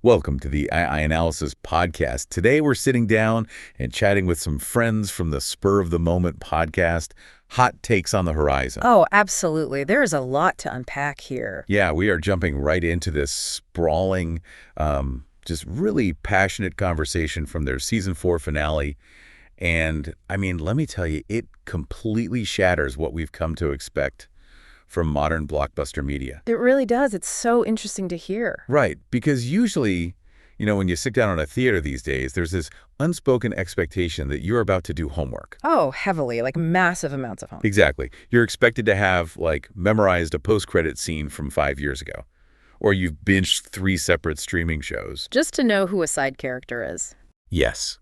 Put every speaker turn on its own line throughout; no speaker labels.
Welcome to the II Analysis podcast. Today we're sitting down and chatting with some friends from the Spur of the Moment podcast, Hot Takes on the Horizon.
Oh, absolutely. There is a lot to unpack here.
Yeah, we are jumping right into this sprawling, just really passionate conversation from their season 4 finale. And I mean, let me tell you, it completely shatters what we've come to expect from modern blockbuster media.
It really does. It's so interesting to hear.
Right, because usually, when you sit down in a theater these days, there's this unspoken expectation that you're about to do homework.
Oh, heavily, like massive amounts of homework.
Exactly. You're expected to have, memorized a post-credit scene from 5 years ago. Or you've binged 3 separate streaming shows.
Just to know who a side character is.
Yes.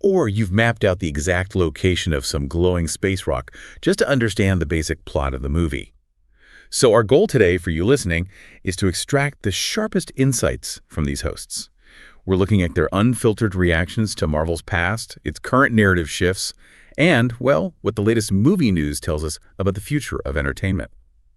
Or you've mapped out the exact location of some glowing space rock just to understand the basic plot of the movie. So our goal today for you listening is to extract the sharpest insights from these hosts. We're looking at their unfiltered reactions to Marvel's past, its current narrative shifts, and, well, what the latest movie news tells us about the future of entertainment.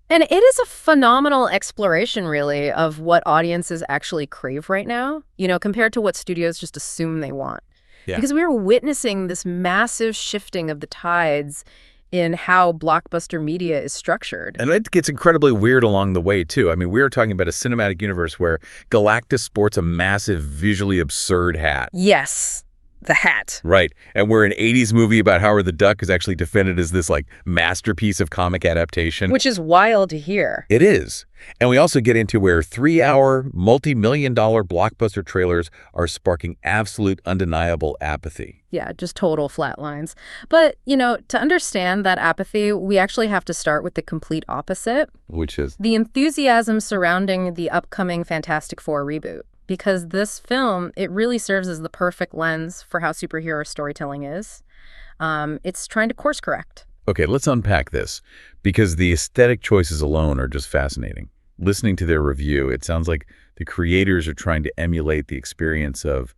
And it is a phenomenal exploration, really, of what audiences actually crave right now, compared to what studios just assume they want.
Yeah.
Because we are witnessing this massive shifting of the tides in how blockbuster media is structured.
And it gets incredibly weird along the way, too. I mean, we are talking about a cinematic universe where Galactus sports a massive, visually absurd hat.
Yes, the hat.
Right. And where an 80s movie about Howard the Duck is actually defended as this, masterpiece of comic adaptation.
Which is wild to hear.
It is. And we also get into where 3-hour, multi-million-dollar blockbuster trailers are sparking absolute, undeniable apathy.
Yeah, just total flat lines. But, to understand that apathy, we actually have to start with the complete opposite.
Which is?
The enthusiasm surrounding the upcoming Fantastic Four reboot. Because this film, it really serves as the perfect lens for how superhero storytelling is. It's trying to course correct.
Okay, let's unpack this, because the aesthetic choices alone are just fascinating. Listening to their review, it sounds like the creators are trying to emulate the experience of,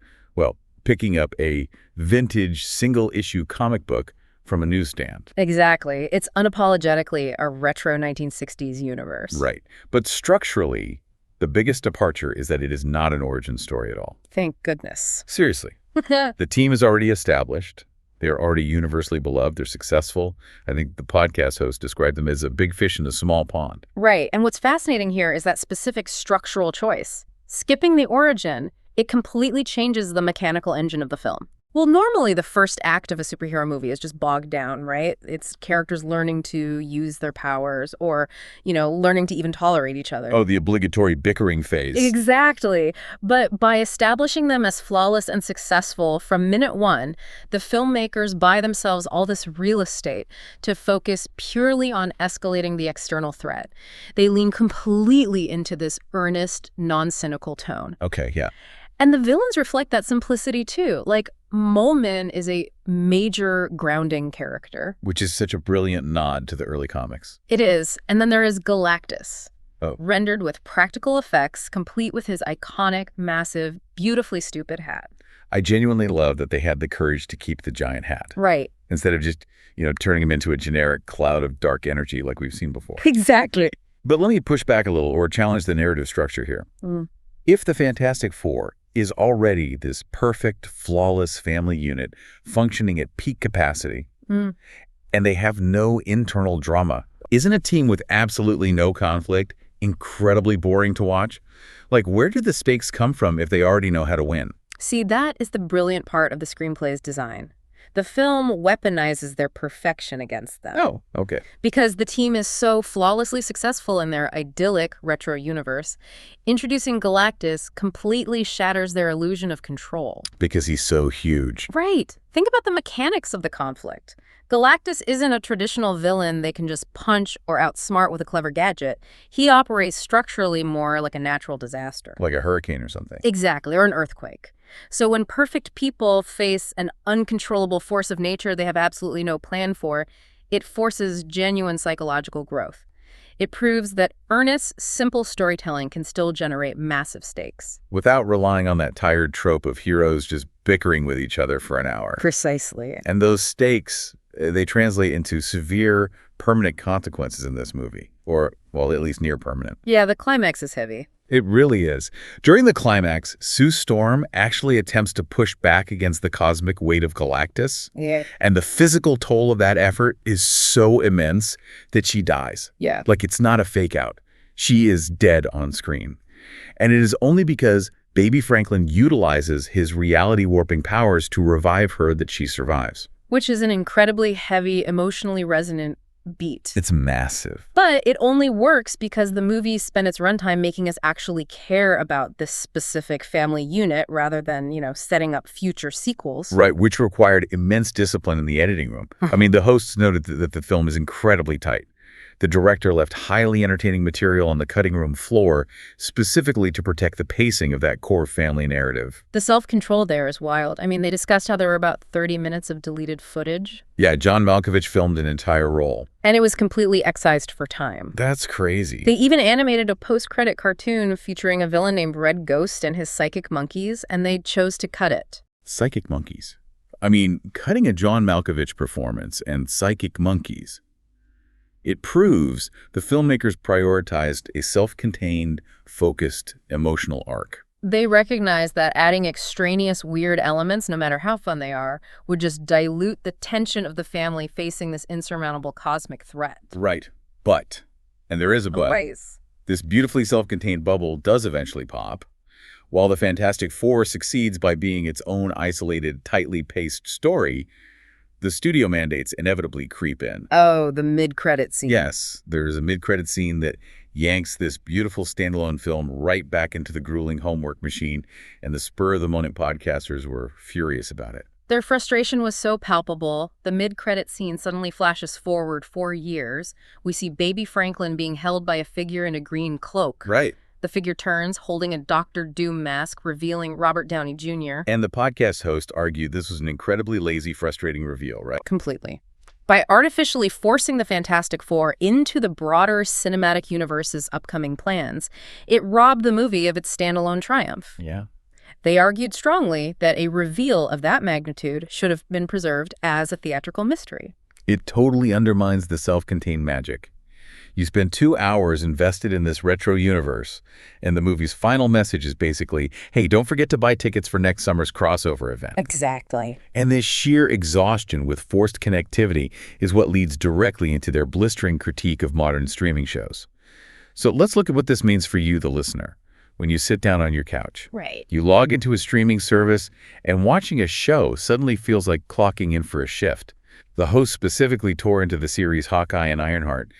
picking up a vintage single-issue comic book from a newsstand.
Exactly. It's unapologetically a retro 1960s universe.
Right. But structurally, the biggest departure is that it is not an origin story at all.
Thank goodness.
Seriously. The team is already established. They are already universally beloved. They're successful. I think the podcast host described them as a big fish in a small pond.
Right. And what's fascinating here is that specific structural choice. Skipping the origin, it completely changes the mechanical engine of the film. Well, normally the first act of a superhero movie is just bogged down, right? It's characters learning to use their powers or, learning to even tolerate each other.
Oh, the obligatory bickering phase.
Exactly. But by establishing them as flawless and successful from minute one, the filmmakers buy themselves all this real estate to focus purely on escalating the external threat. They lean completely into this earnest, non-cynical tone.
Okay, yeah.
And the villains reflect that simplicity, too. Moleman is a major grounding character.
Which is such a brilliant nod to the early comics.
It is. And then there is Galactus, rendered with practical effects, complete with his iconic, massive, beautifully stupid hat.
I genuinely love that they had the courage to keep the giant hat.
Right.
Instead of just, turning him into a generic cloud of dark energy like we've seen before.
Exactly.
But let me push back a little or challenge the narrative structure here. If the Fantastic Four is already this perfect, flawless family unit functioning at peak capacity, and they have no internal drama, isn't a team with absolutely no conflict incredibly boring to watch? Where did the stakes come from if they already know how to win?
See, that is the brilliant part of the screenplay's design. The film weaponizes their perfection against them.
Oh, okay.
Because the team is so flawlessly successful in their idyllic retro universe, introducing Galactus completely shatters their illusion of control.
Because he's so huge.
Right. Think about the mechanics of the conflict. Galactus isn't a traditional villain they can just punch or outsmart with a clever gadget. He operates structurally more like a natural disaster.
Like a hurricane or something.
Exactly, or an earthquake. So when perfect people face an uncontrollable force of nature they have absolutely no plan for, it forces genuine psychological growth. It proves that earnest, simple storytelling can still generate massive stakes.
Without relying on that tired trope of heroes just bickering with each other for an hour.
Precisely.
And those stakes, they translate into severe, permanent consequences in this movie. Or, well, at least near permanent.
Yeah, the climax is heavy.
It really is. During the climax, Sue Storm actually attempts to push back against the cosmic weight of Galactus.
Yeah.
And the physical toll of that effort is so immense that she dies.
Yeah.
Like, it's not a fake out. She is dead on screen. And it is only because Baby Franklin utilizes his reality warping powers to revive her that she survives.
Which is an incredibly heavy, emotionally resonant beat.
It's massive.
But it only works because the movie spent its runtime making us actually care about this specific family unit rather than, setting up future sequels.
Right, which required immense discipline in the editing room. I mean, the hosts noted that the film is incredibly tight. The director left highly entertaining material on the cutting room floor specifically to protect the pacing of that core family narrative.
The self-control there is wild. I mean, they discussed how there were about 30 minutes of deleted footage.
Yeah, John Malkovich filmed an entire role.
And it was completely excised for time.
That's crazy.
They even animated a post-credit cartoon featuring a villain named Red Ghost and his psychic monkeys, and they chose to cut it.
Psychic monkeys. I mean, cutting a John Malkovich performance and psychic monkeys. It proves the filmmakers prioritized a self-contained, focused, emotional arc.
They recognized that adding extraneous weird elements, no matter how fun they are, would just dilute the tension of the family facing this insurmountable cosmic threat.
Right. But, and there is a but,
Always.
This beautifully self-contained bubble does eventually pop. While the Fantastic Four succeeds by being its own isolated, tightly paced story, the studio mandates inevitably creep in.
Oh, the mid-credit scene.
Yes, there's a mid-credit scene that yanks this beautiful standalone film right back into the grueling homework machine, and the spur-of-the-moment podcasters were furious about it.
Their frustration was so palpable, the mid-credit scene suddenly flashes forward 4 years. We see Baby Franklin being held by a figure in a green cloak.
Right.
The figure turns, holding a Dr. Doom mask, revealing Robert Downey Jr.
And the podcast host argued this was an incredibly lazy, frustrating reveal, right?
Completely. By artificially forcing the Fantastic Four into the broader cinematic universe's upcoming plans, it robbed the movie of its standalone triumph.
Yeah.
They argued strongly that a reveal of that magnitude should have been preserved as a theatrical mystery.
It totally undermines the self-contained magic. You spend 2 hours invested in this retro universe, and the movie's final message is basically, hey, don't forget to buy tickets for next summer's crossover event.
Exactly.
And this sheer exhaustion with forced connectivity is what leads directly into their blistering critique of modern streaming shows. So let's look at what this means for you, the listener. When you sit down on your couch,
Right.
you log into a streaming service, and watching a show suddenly feels like clocking in for a shift. The host specifically tore into the series Hawkeye and Ironheart,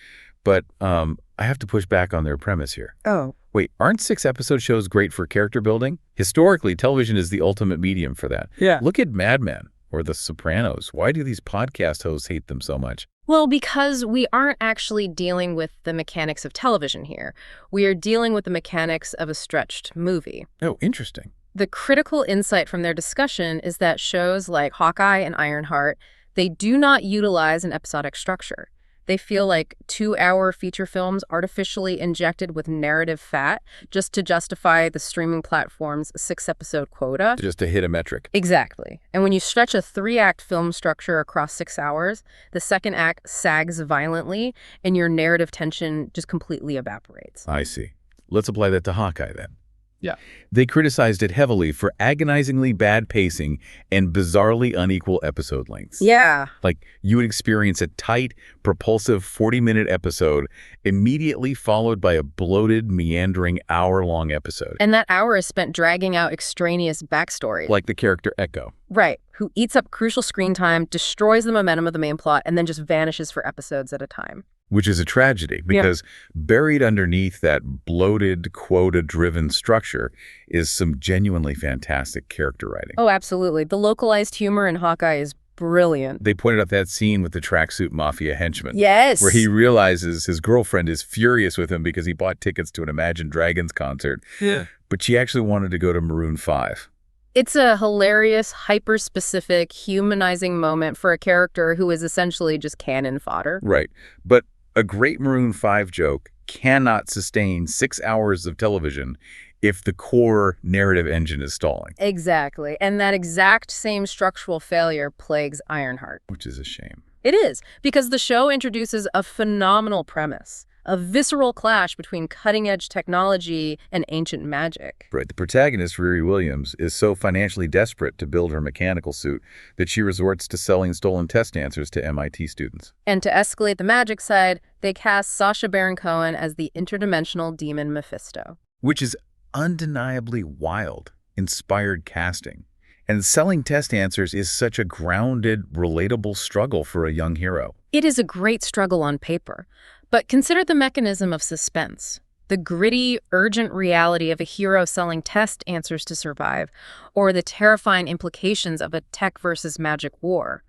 but I have to push back on their premise here.
Oh.
Wait, aren't 6-episode shows great for character building? Historically, television is the ultimate medium for that.
Yeah.
Look at Mad Men or The Sopranos. Why do these podcast hosts hate them so much?
Well, because we aren't actually dealing with the mechanics of television here. We are dealing with the mechanics of a stretched movie.
Oh, interesting.
The critical insight from their discussion is that shows like Hawkeye and Ironheart, they do not utilize an episodic structure. They feel like 2-hour feature films artificially injected with narrative fat just to justify the streaming platform's 6-episode quota.
Just to hit a metric.
Exactly. And when you stretch a 3-act film structure across 6 hours, the second act sags violently and your narrative tension just completely evaporates.
I see. Let's apply that to Hawkeye then.
Yeah.
They criticized it heavily for agonizingly bad pacing and bizarrely unequal episode lengths.
Yeah.
Like, you would experience a tight, propulsive 40-minute episode immediately followed by a bloated, meandering hour-long episode.
And that hour is spent dragging out extraneous backstory.
Like the character Echo.
Right. Who eats up crucial screen time, destroys the momentum of the main plot, and then just vanishes for episodes at a time.
Which is a tragedy, because buried underneath that bloated, quota-driven structure is some genuinely fantastic character writing.
Oh, absolutely. The localized humor in Hawkeye is brilliant.
They pointed out that scene with the tracksuit mafia henchman.
Yes.
Where he realizes his girlfriend is furious with him because he bought tickets to an Imagine Dragons concert.
Yeah.
But she actually wanted to go to Maroon 5.
It's a hilarious, hyper-specific, humanizing moment for a character who is essentially just cannon fodder.
Right. But a great Maroon 5 joke cannot sustain 6 hours of television if the core narrative engine is stalling.
Exactly. And that exact same structural failure plagues Ironheart.
Which is a shame.
It is, because the show introduces a phenomenal premise. a visceral clash between cutting-edge technology and ancient magic.
Right. The protagonist, Riri Williams, is so financially desperate to build her mechanical suit that she resorts to selling stolen test answers to MIT students.
And to escalate the magic side, they cast Sacha Baron Cohen as the interdimensional demon Mephisto.
Which is undeniably wild, inspired casting. And selling test answers is such a grounded, relatable struggle for a young hero.
It is a great struggle on paper, but consider the mechanism of suspense. The gritty, urgent reality of a hero selling test answers to survive, or the terrifying implications of a tech versus magic war.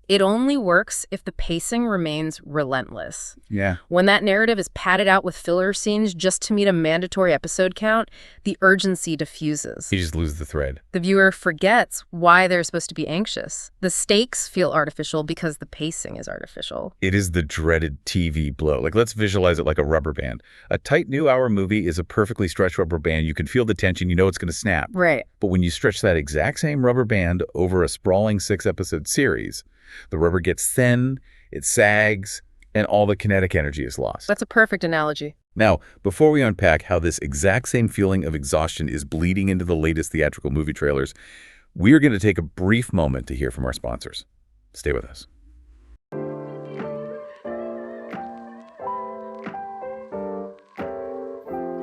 It only works if the pacing remains relentless.
Yeah.
When that narrative is padded out with filler scenes just to meet a mandatory episode count, the urgency diffuses.
You just lose the thread.
The viewer forgets why they're supposed to be anxious. The stakes feel artificial because the pacing is artificial.
It is the dreaded TV blow. Like, let's visualize it like a rubber band. A tight new hour movie is a perfectly stretched rubber band. You can feel the tension. You know it's going to snap.
Right.
But when you stretch that exact same rubber band over a sprawling 6-episode series, the rubber gets thin, it sags, and all the kinetic energy is lost.
That's a perfect analogy.
Now, before we unpack how this exact same feeling of exhaustion is bleeding into the latest theatrical movie trailers, we are going to take a brief moment to hear from our sponsors. Stay with us.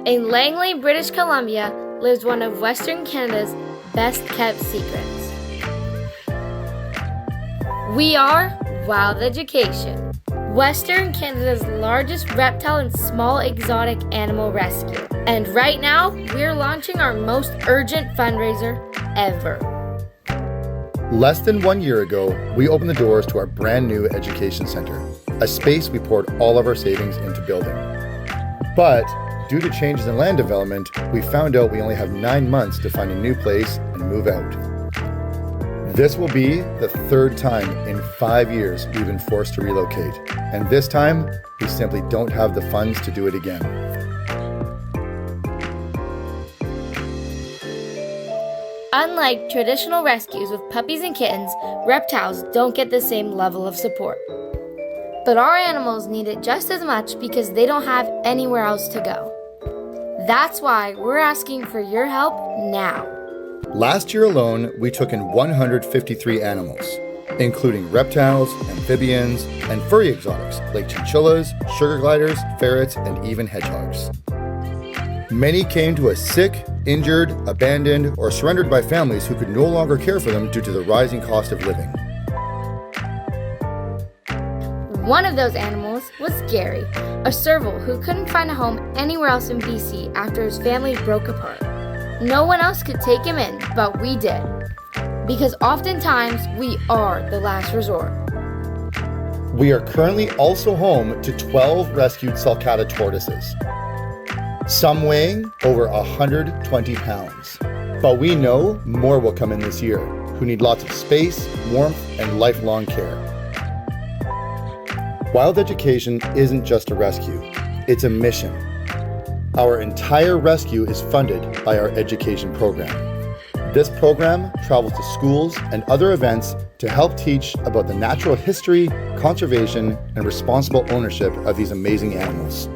In Langley, British Columbia, lives one of Western Canada's best-kept secrets. We are Wild Education, Western Canada's largest reptile and small exotic animal rescue. And right now, we're launching our most urgent fundraiser ever.
Less than 1 year ago, we opened the doors to our brand new education center, a space we poured all of our savings into building. But due to changes in land development, we found out we only have 9 months to find a new place and move out. This will be the third time in 5 years we've been forced to relocate, and this time we simply don't have the funds to do it again.
Unlike traditional rescues with puppies and kittens, reptiles don't get the same level of support. But our animals need it just as much because they don't have anywhere else to go. That's why we're asking for your help now.
Last year alone, we took in 153 animals, including reptiles, amphibians, and furry exotics like chinchillas, sugar gliders, ferrets, and even hedgehogs. Many came to us sick, injured, abandoned, or surrendered by families who could no longer care for them due to the rising cost of living.
One of those animals was Gary, a serval who couldn't find a home anywhere else in BC after his family broke apart. No one else could take him in, but we did. Because oftentimes, we are the last resort.
We are currently also home to 12 rescued sulcata tortoises, some weighing over 120 pounds. But we know more will come in this year, who need lots of space, warmth, and lifelong care. Wild Education isn't just a rescue, it's a mission. Our entire rescue is funded by our education program. This program travels to schools and other events to help teach about the natural history, conservation, and responsible ownership of these amazing animals.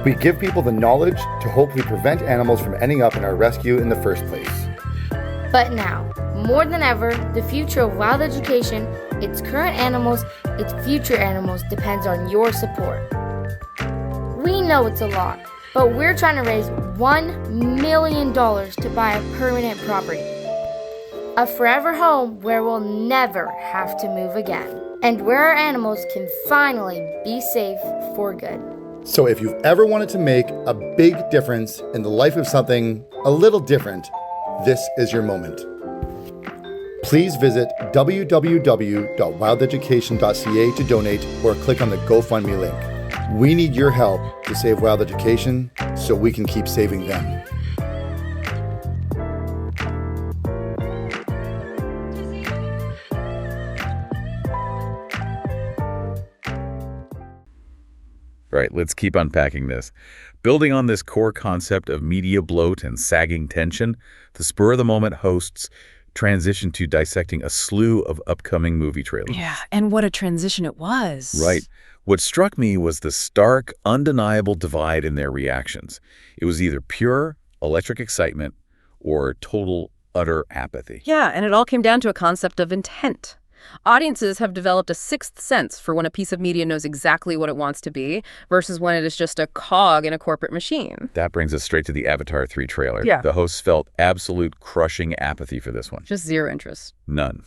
We give people the knowledge to hopefully prevent animals from ending up in our rescue in the first place.
But now, more than ever, the future of Wild Education, its current animals, its future animals depends on your support. We know it's a lot, but we're trying to raise $1 million to buy a permanent property. A forever home where we'll never have to move again, and where our animals can finally be safe for good.
So if you've ever wanted to make a big difference in the life of something a little different, this is your moment. Please visit www.wildeducation.ca to donate or click on the GoFundMe link. We need your help to save Wild Education so we can keep saving them.
Right, let's keep unpacking this. Building on this core concept of media bloat and sagging tension, the Spur of the Moment hosts transitioned to dissecting a slew of upcoming movie trailers.
Yeah, and what a transition it was.
Right. What struck me was the stark, undeniable divide in their reactions. It was either pure, electric excitement or total, utter apathy.
Yeah, and it all came down to a concept of intent. Audiences have developed a sixth sense for when a piece of media knows exactly what it wants to be versus when it is just a cog in a corporate machine.
That brings us straight to the Avatar 3 trailer.
Yeah.
The hosts felt absolute crushing apathy for this one.
Just zero interest.
None.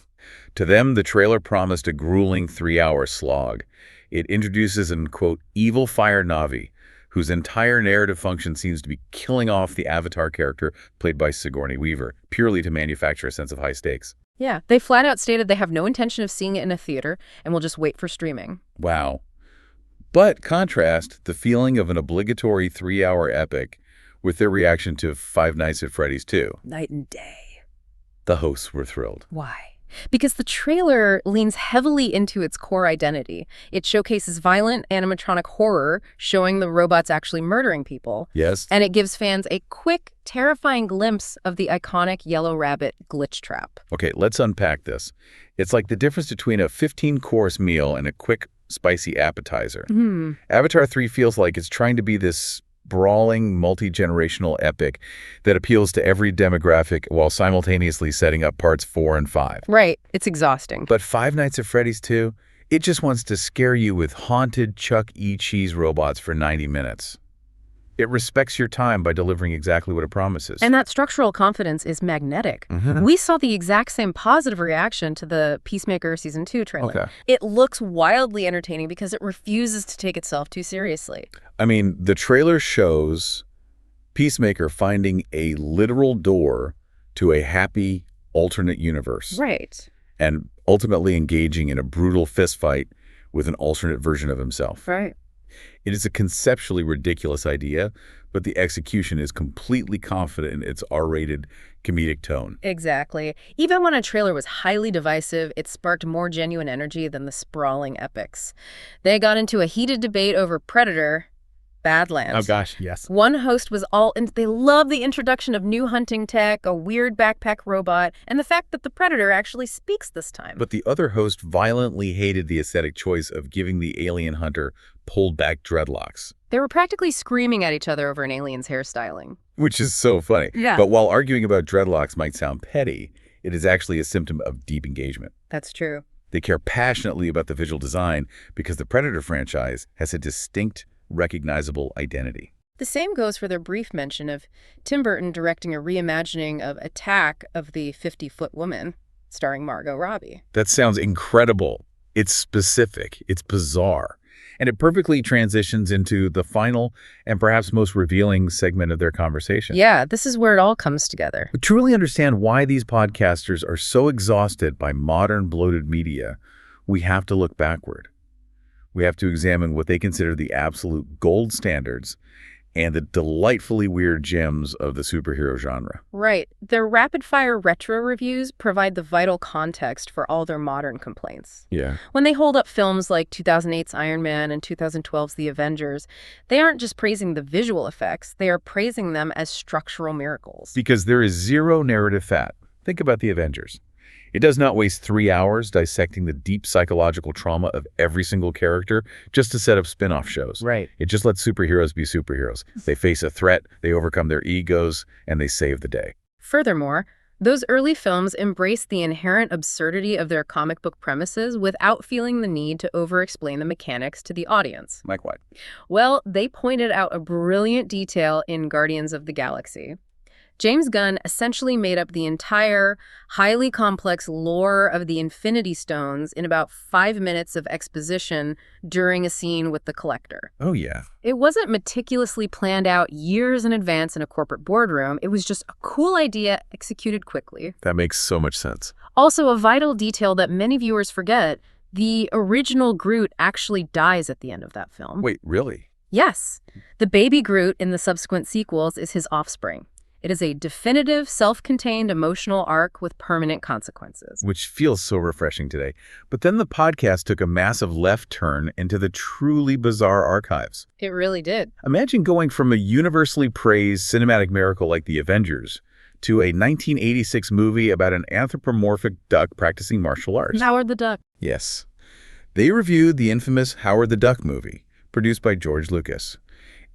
To them, the trailer promised a grueling 3-hour slog. It introduces an, quote, evil fire Na'vi, whose entire narrative function seems to be killing off the Avatar character played by Sigourney Weaver, purely to manufacture a sense of high stakes.
Yeah, they flat out stated they have no intention of seeing it in a theater and will just wait for streaming.
Wow. But contrast the feeling of an obligatory 3-hour epic with their reaction to Five Nights at Freddy's 2.
Night and day.
The hosts were thrilled.
Why? Because the trailer leans heavily into its core identity. It showcases violent animatronic horror, showing the robots actually murdering people.
Yes.
And it gives fans a quick, terrifying glimpse of the iconic Yellow Rabbit glitch trap.
Okay, let's unpack this. It's like the difference between a 15-course meal and a quick, spicy appetizer. Avatar 3 feels like it's trying to be this brawling, multi-generational epic that appeals to every demographic while simultaneously setting up parts 4 and 5.
Right. It's exhausting.
But Five Nights at Freddy's 2, it just wants to scare you with haunted Chuck E. Cheese robots for 90 minutes. It respects your time by delivering exactly what it promises.
And that structural confidence is magnetic. We saw the exact same positive reaction to the Peacemaker Season 2 trailer.
Okay.
It looks wildly entertaining because it refuses to take itself too seriously.
I mean, the trailer shows Peacemaker finding a literal door to a happy alternate universe.
Right.
And ultimately engaging in a brutal fistfight with an alternate version of himself.
Right.
It is a conceptually ridiculous idea, but the execution is completely confident in its R-rated comedic tone.
Exactly. Even when a trailer was highly divisive, it sparked more genuine energy than the sprawling epics. They got into a heated debate over Predator, Badlands.
Oh gosh, yes.
One host was they love the introduction of new hunting tech, a weird backpack robot, and the fact that the Predator actually speaks this time.
But the other host violently hated the aesthetic choice of giving the alien hunter pulled back dreadlocks.
They were practically screaming at each other over an alien's hairstyling.
Which is so funny.
Yeah.
But while arguing about dreadlocks might sound petty, it is actually a symptom of deep engagement.
That's true.
They care passionately about the visual design because the Predator franchise has a distinct, recognizable identity.
The same goes for their brief mention of Tim Burton directing a reimagining of Attack of the 50-Foot Woman, starring Margot Robbie.
That sounds incredible. It's specific. It's bizarre. And it perfectly transitions into the final and perhaps most revealing segment of their conversation.
Yeah, this is where it all comes together.
To truly understand why these podcasters are so exhausted by modern bloated media, we have to look backward. We have to examine what they consider the absolute gold standards and the delightfully weird gems of the superhero genre.
Right. Their rapid-fire retro reviews provide the vital context for all their modern complaints.
Yeah.
When they hold up films like 2008's Iron Man and 2012's The Avengers, they aren't just praising the visual effects, they are praising them as structural miracles.
Because there is zero narrative fat. Think about The Avengers. It does not waste 3 hours dissecting the deep psychological trauma of every single character just to set up spin-off shows.
Right.
It just lets superheroes be superheroes. They face a threat, they overcome their egos, and they save the day.
Furthermore, those early films embraced the inherent absurdity of their comic book premises without feeling the need to over-explain the mechanics to the audience.
Like what?
Well, they pointed out a brilliant detail in Guardians of the Galaxy. James Gunn essentially made up the entire, highly complex lore of the Infinity Stones in about 5 minutes of exposition during a scene with the Collector.
Oh, yeah.
It wasn't meticulously planned out years in advance in a corporate boardroom. It was just a cool idea executed quickly.
That makes so much sense.
Also, a vital detail that many viewers forget, the original Groot actually dies at the end of that film.
Wait, really?
Yes. The baby Groot in the subsequent sequels is his offspring. It is a definitive, self-contained emotional arc with permanent consequences.
Which feels so refreshing today. But then the podcast took a massive left turn into the truly bizarre archives.
It really did.
Imagine going from a universally praised cinematic miracle like The Avengers to a 1986 movie about an anthropomorphic duck practicing martial arts.
Howard the Duck.
Yes. They reviewed the infamous Howard the Duck movie, produced by George Lucas.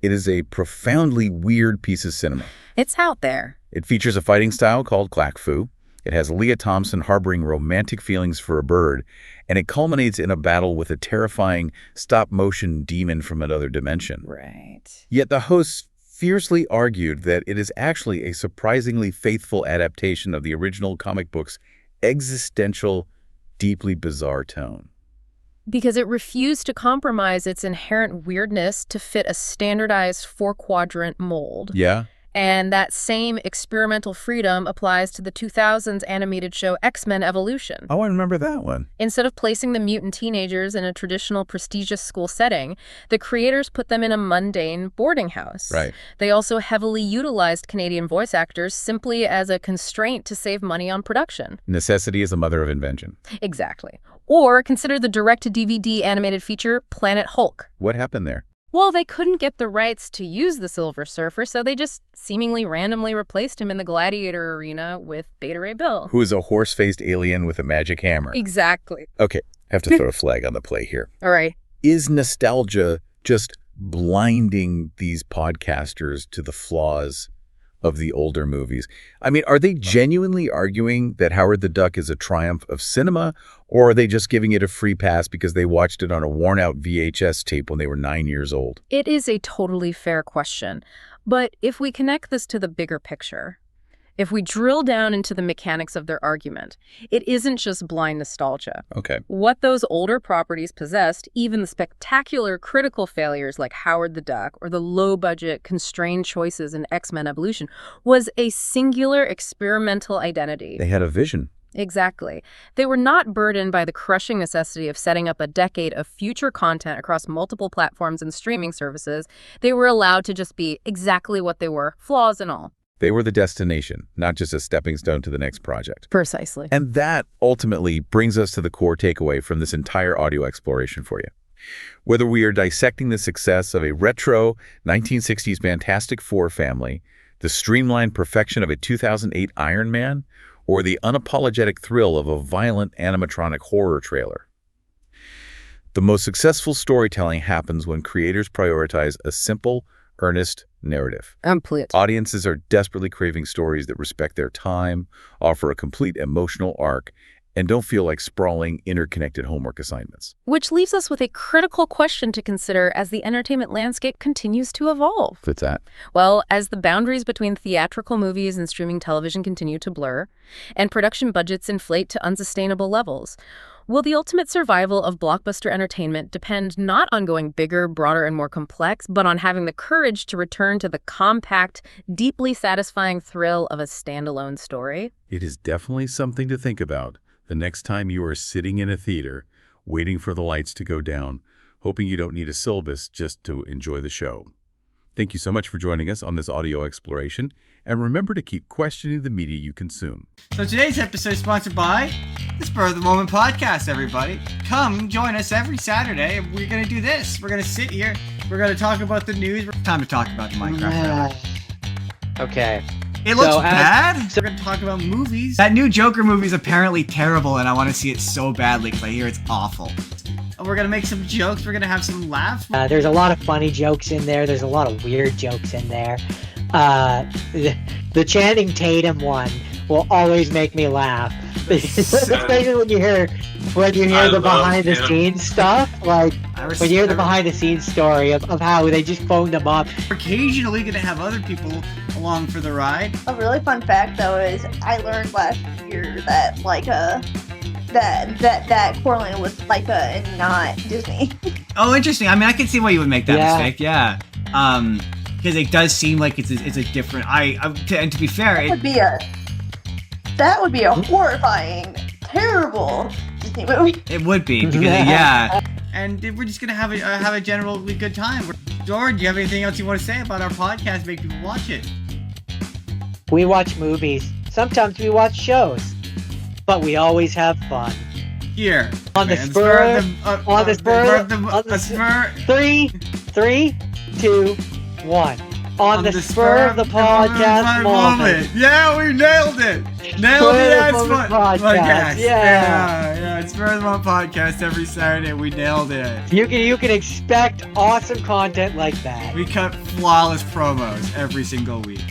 It is a profoundly weird piece of cinema.
It's out there.
It features a fighting style called Kung Fu. It has Lea Thompson harboring romantic feelings for a bird, and it culminates in a battle with a terrifying stop-motion demon from another dimension.
Right.
Yet the hosts fiercely argued that it is actually a surprisingly faithful adaptation of the original comic book's existential, deeply bizarre tone.
Because it refused to compromise its inherent weirdness to fit a standardized 4-quadrant mold.
Yeah?
And that same experimental freedom applies to the 2000s animated show X-Men Evolution.
Oh, I remember that one.
Instead of placing the mutant teenagers in a traditional prestigious school setting, the creators put them in a mundane boarding house.
Right.
They also heavily utilized Canadian voice actors simply as a constraint to save money on production.
Necessity is the mother of invention.
Exactly. Or consider the direct-to-DVD animated feature Planet Hulk.
What happened there?
Well, they couldn't get the rights to use the Silver Surfer, so they just seemingly randomly replaced him in the Gladiator arena with Beta Ray Bill.
Who is a horse-faced alien with a magic hammer.
Exactly.
Okay, I have to throw a flag on the play here.
All right.
Is nostalgia just blinding these podcasters to the flaws of the older movies? I mean, are they genuinely arguing that Howard the Duck is a triumph of cinema, or are they just giving it a free pass because they watched it on a worn-out VHS tape when they were 9 years old?
It is a totally fair question. But if we connect this to the bigger picture, if we drill down into the mechanics of their argument, it isn't just blind nostalgia.
Okay.
What those older properties possessed, even the spectacular critical failures like Howard the Duck or the low-budget, constrained choices in X-Men Evolution, was a singular experimental identity.
They had a vision.
Exactly. They were not burdened by the crushing necessity of setting up a decade of future content across multiple platforms and streaming services. They were allowed to just be exactly what they were, flaws and all.
They were the destination, not just a stepping stone to the next project.
Precisely.
And that ultimately brings us to the core takeaway from this entire audio exploration for you. Whether we are dissecting the success of a retro 1960s Fantastic Four family, the streamlined perfection of a 2008 Iron Man, or the unapologetic thrill of a violent animatronic horror trailer, the most successful storytelling happens when creators prioritize a simple, earnest narrative. Audiences are desperately craving stories that respect their time, offer a complete emotional arc, and don't feel like sprawling, interconnected homework assignments.
Which leaves us with a critical question to consider as the entertainment landscape continues to evolve.
What's that?
Well, as the boundaries between theatrical movies and streaming television continue to blur, and production budgets inflate to unsustainable levels, will the ultimate survival of blockbuster entertainment depend not on going bigger, broader, and more complex, but on having the courage to return to the compact, deeply satisfying thrill of a standalone story?
It is definitely something to think about the next time you are sitting in a theater, waiting for the lights to go down, hoping you don't need a syllabus just to enjoy the show. Thank you so much for joining us on this audio exploration, and remember to keep questioning the media you consume.
So today's episode is sponsored by the Spur of the Moment podcast, everybody. Come join us every Saturday, and we're going to do this. We're going to sit here. We're going to talk about the news. Time to talk about the Minecraft.
Okay.
It looks bad. So we're going to talk about movies. That new Joker movie is apparently terrible, and I want to see it so badly because I hear it's awful. We're going to make some jokes. We're going to have some laughs.
There's a lot of funny jokes in there. There's a lot of weird jokes in there. The Channing Tatum one will always make me laugh. Especially when you hear the behind the scenes stuff, like when you hear the behind the scenes story of how they just phoned them up.
We're occasionally going to have other people along for the ride.
A really fun fact though is I learned last year that that Coraline was Leica and not Disney.
Oh, interesting. I mean, I can see why you would make that mistake. Yeah. Because it does seem like it's a different. And to be fair,
that would be a horrifying, terrible Disney movie.
It would be because yeah. And we're just gonna have a generally good time. George, do you have anything else you want to say about our podcast? Make people watch it.
We watch movies. Sometimes we watch shows, but we always have fun.
Here
on the Spur. On the Spur. 3, 2, 1. On the spur of the podcast moment.
Yeah, we nailed it. Nailed it as podcast. Yeah. It's Spur of the Moment podcast every Saturday. We nailed it.
You can expect awesome content like that.
We cut flawless promos every single week.